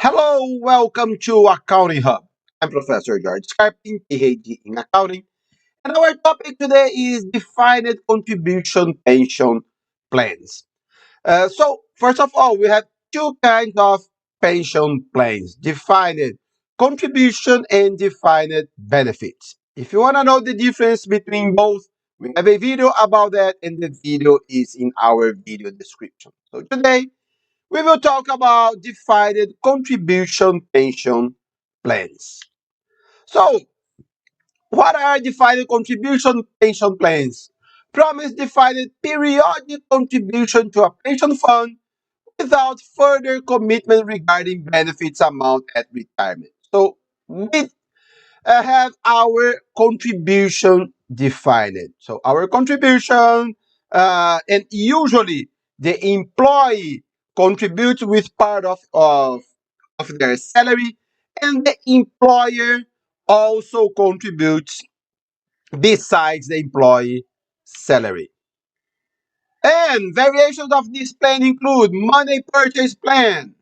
Hello, welcome to Accounting Hub. I'm Professor George Scarpin, PhD in accounting, and our topic today is defined contribution pension plans. First of all, we have two kinds of pension plans: defined contribution and defined benefits. If you want to know the difference between both, we have a video about that, and the video is in our video description. So today, we will talk about defined contribution pension plans. So, what are defined contribution pension plans? Promise defined periodic contribution to a pension fund without further commitment regarding benefits amount at retirement. So, we have our contribution defined. So our contribution, and usually the employee contributes with part of their salary, and the employer also contributes besides the employee salary. And variations of this plan include money purchase plan.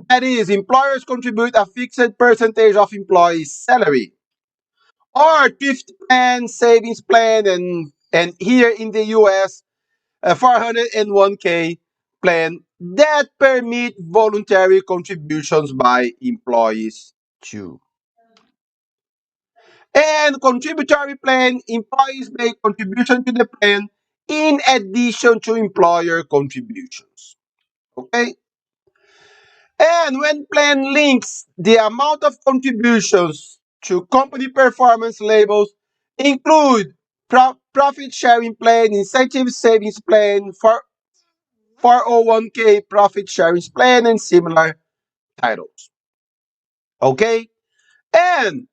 That is, employers contribute a fixed percentage of employees' salary, or thrift plan, savings plan, and here in the US, a 401k plan that permit voluntary contributions by employees too. And contributory plan, employees make contribution to the plan in addition to employer contributions. Okay? And when plan links the amount of contributions to company performance labels include profit sharing plan, incentive savings plan, for 401k profit sharing plan, and similar titles. Okay? And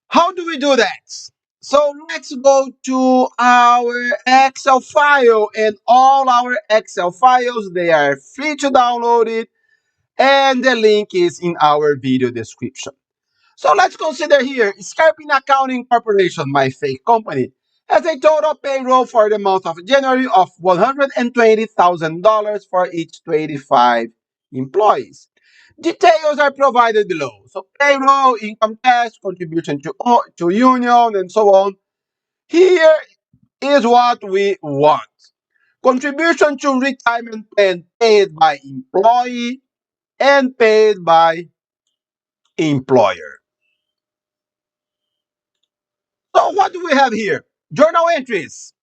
how do we do that? So let's go to our Excel file, and all our Excel files, they are free to download it, and the link is in our video description. So let's consider here Scarpin Accounting Corporation, my fake company, has a total payroll for the month of January of $120,000 for each 25 employees. Details are provided below. So payroll, income tax, contribution to union, and so on. Here is what we want. Contribution to retirement plan paid by employee and paid by employer. So what do we have here? Journal entries.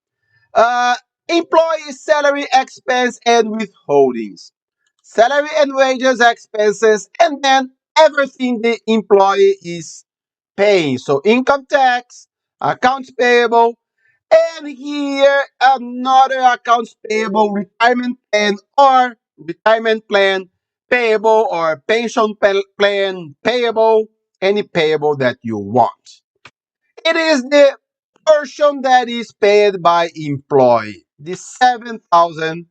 Uh, Employee salary expense and withholdings. Salary and wages expenses, and then everything the employee is paying. So income tax, accounts payable, and here another accounts payable, retirement plan payable, or pension plan payable, any payable that you want. It is the portion that is paid by employee, the $7,000.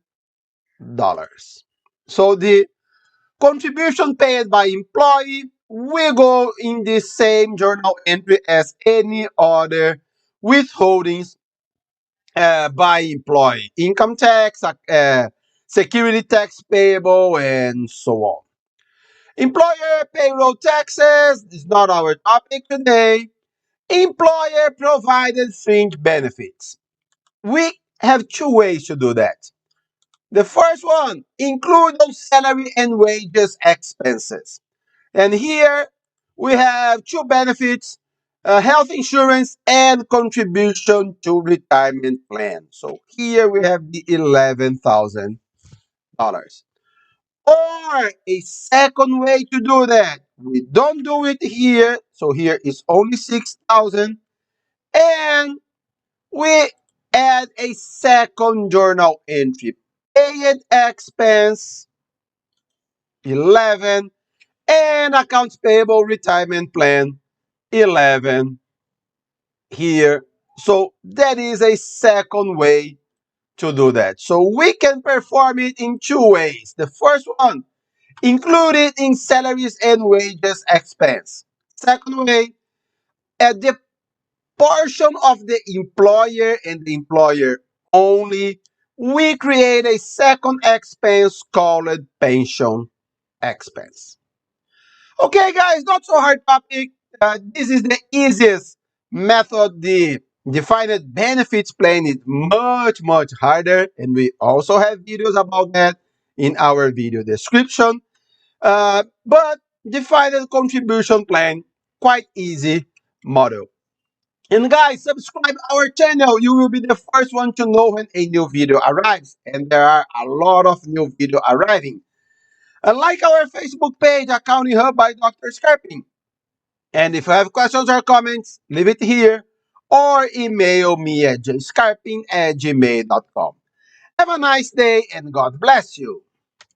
So the contribution paid by employee will go in the same journal entry as any other withholdings by employee. Income tax, security tax payable, and so on. Employer payroll taxes is not our topic today. Employer provided fringe benefits. We have two ways to do that. The first one, include those salary and wages expenses. And here we have two benefits: health insurance and contribution to retirement plan. So here we have the $11,000. Or a second way to do that, we don't do it here. So here is only 6,000, and we add a second journal entry. Paid expense 11, and accounts payable retirement plan 11 here. So that is a second way to do that. So we can perform it in two ways. The first one, include it in salaries and wages expense. Second way, at the portion of the employer and the employer only, we create a second expense called pension expense. Okay, guys, not so hard topic. This is the easiest method. The defined benefits plan is much, much harder. And we also have videos about that in our video description. But defined contribution plan, quite easy model. And guys, subscribe our channel. You will be the first one to know when a new video arrives. And there are a lot of new video arriving. And like our Facebook page, Accounting Hub by Dr. Scarping. And if you have questions or comments, leave it here or email me at jscarping@gmail.com. Have a nice day and God bless you.